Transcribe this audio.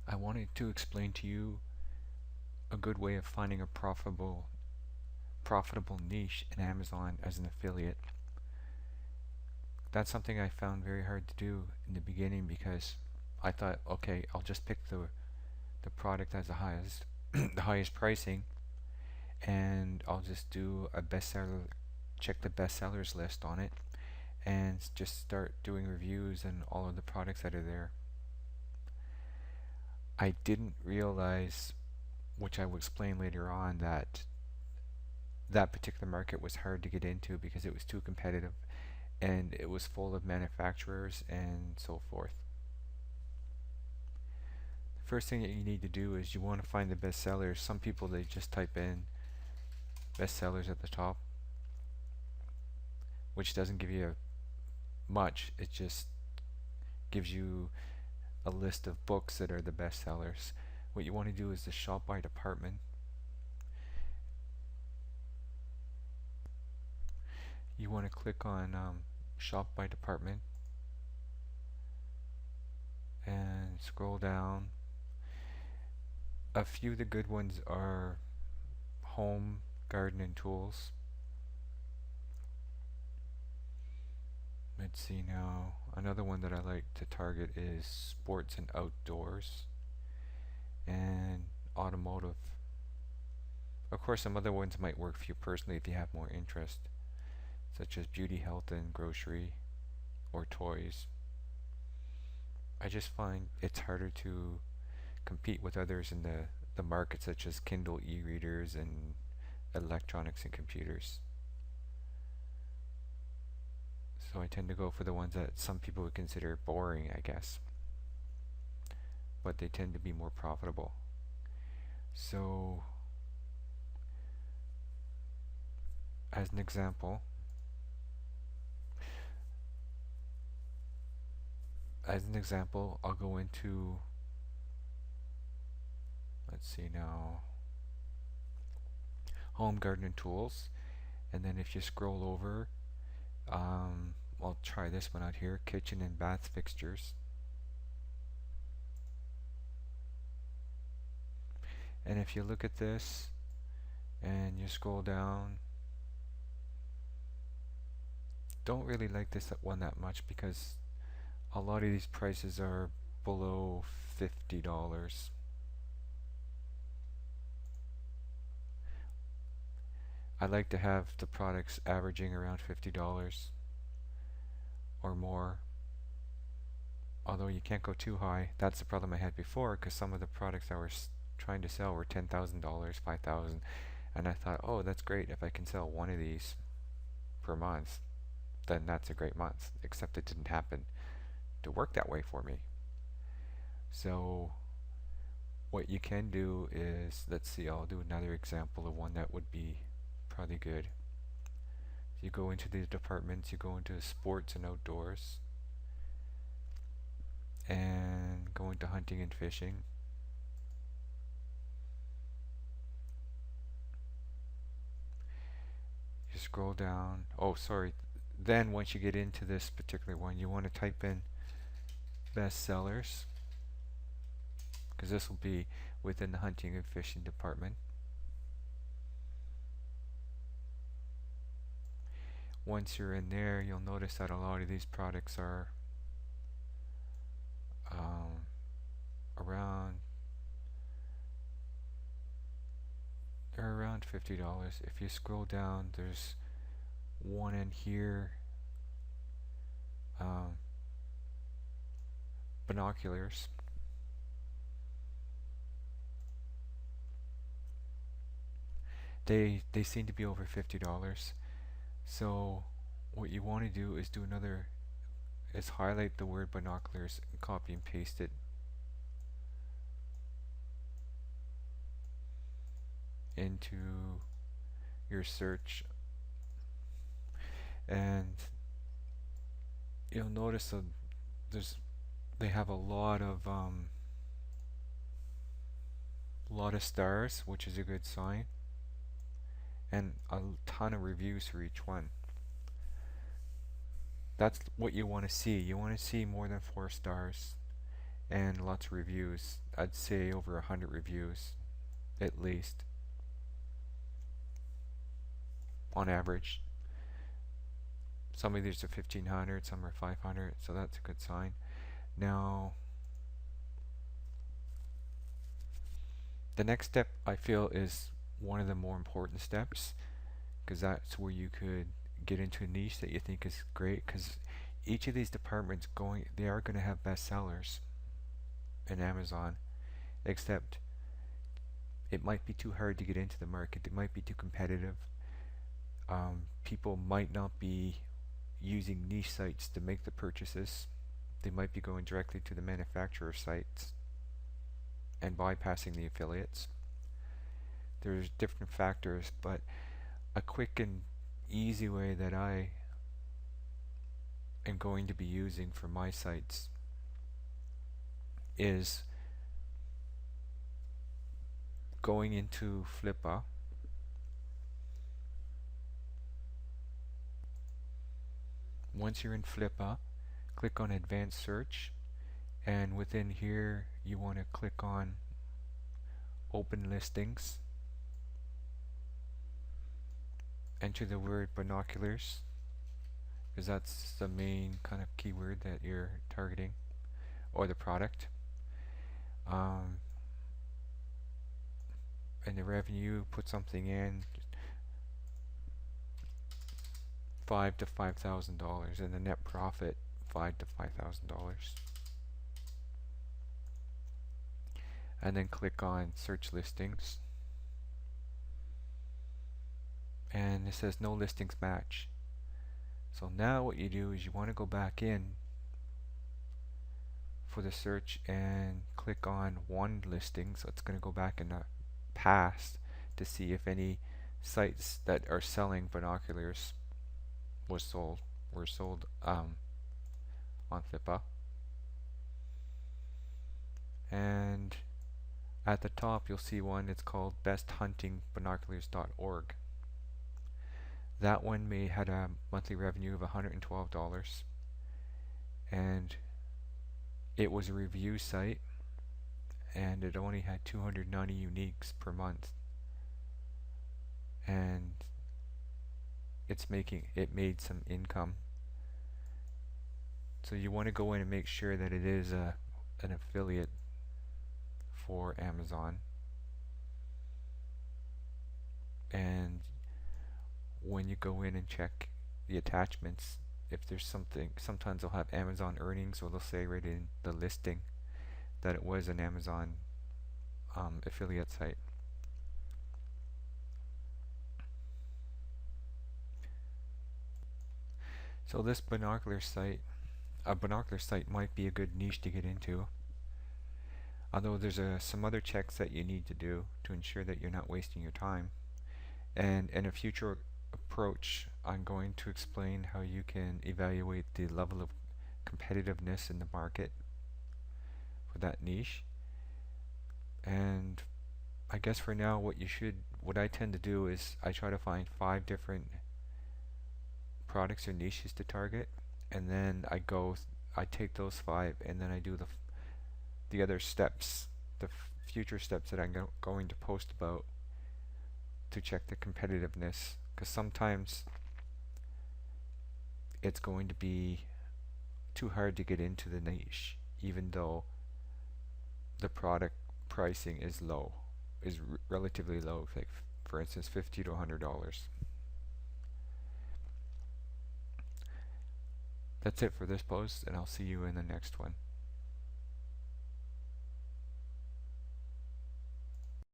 I wanted to explain to you a good way of finding a profitable niche in Amazon as an affiliate. That's something I found very hard to do in the beginning because I thought, okay, I'll just pick the product that's the highest the highest pricing, and I'll just do a bestseller, check the bestsellers list on it, and just start doing reviews and all of the products that are there. I didn't realize, which I will explain later on, that that particular market was hard to get into because it was too competitive and it was full of manufacturers and so forth. The first thing that you need to do is you want to find the bestsellers. Some people, they just type in bestsellers at the top, which doesn't give you much. It just gives you a list of books that are the bestsellers. What you want to do is to shop by department. You want to click on shop by department and scroll down. A few of the good ones are home, garden, and tools. Let's see now. Another one that I like to target is sports and outdoors and automotive. Of course, some other ones might work for you personally if you have more interest, such as beauty, health, and grocery, or toys. I just find it's harder to compete with others in the market, such as Kindle e-readers and electronics and computers. So I tend to go for the ones that some people would consider boring, I guess, but they tend to be more profitable. So, as an example, I'll go into, let's see now, home, garden, and tools, and then if you scroll over, I'll try this one out here, kitchen and bath fixtures. And if you look at this and you scroll down, don't really like this one that much because a lot of these prices are below $50. I like to have the products averaging around $50 or more, although you can't go too high. That's the problem I had before, because some of the products I was trying to sell were $10,000, $5,000, and I thought, oh, that's great. If I can sell one of these per month, then that's a great month, except it didn't happen to work that way for me. So what you can do is, let's see, I'll do another example of one that would be probably good. You go into these departments, you go into sports and outdoors, and go into hunting and fishing. You scroll down. Oh, sorry. Then once you get into this particular one, you want to type in bestsellers, because this will be within the hunting and fishing department. Once you're in there, you'll notice that a lot of these products are around they're around $50. If you scroll down, there's one in here, um, binoculars. They seem to be over $50. So what you want to do is highlight the word binoculars and copy and paste it into your search, and you'll notice that they have a lot of stars, which is a good sign, and a ton of reviews for each one. That's what you want to see. You want to see more than 4 stars, and lots of reviews. I'd say over 100 reviews at least on average. Some of these are 1500, some are 500, so that's a good sign. Now, the next step I feel is one of the more important steps, because that's where you could get into a niche that you think is great, because each of these departments they are going to have bestsellers in Amazon, except it might be too hard to get into the market. It might be too competitive. People might not be using niche sites to make the purchases. They might be going directly to the manufacturer sites and bypassing the affiliates. There's different factors, but a quick and easy way that I am going to be using for my sites is going into Flippa, once you're in Flippa, click on Advanced Search, and within here you want to click on Open Listings, enter the word binoculars, because that's the main kind of keyword that you're targeting, or the product. And the revenue, put something in, $5,000 to $5,000, and the net profit $5,000 to $5,000. And then click on Search Listings, and it says no listings match. So now what you do is you want to go back in for the search and click on one listing. So it's going to go back in the past to see if any sites that are selling binoculars were sold on Flippa. And at the top you'll see one. It's called besthuntingbinoculars.org. That one had a monthly revenue of $112, and it was a review site, and it only had 290 uniques per month, and it made some income. So you want to go in and make sure that it is an affiliate for Amazon, and when you go in and check the attachments, if there's something, sometimes they'll have Amazon earnings, or they'll say right in the listing that it was an Amazon affiliate site. So this binocular site might be a good niche to get into, although there's some other checks that you need to do to ensure that you're not wasting your time. And in a future approach, I'm going to explain how you can evaluate the level of competitiveness in the market for that niche. And I guess for now, what I tend to do is I try to find 5 different products or niches to target, and then I take those 5 and then I do the other steps, the future steps that I'm going to post about to check the competitiveness, because sometimes it's going to be too hard to get into the niche even though the product pricing is relatively low, like for instance $50 to $100. That's it for this post, and I'll see you in the next one.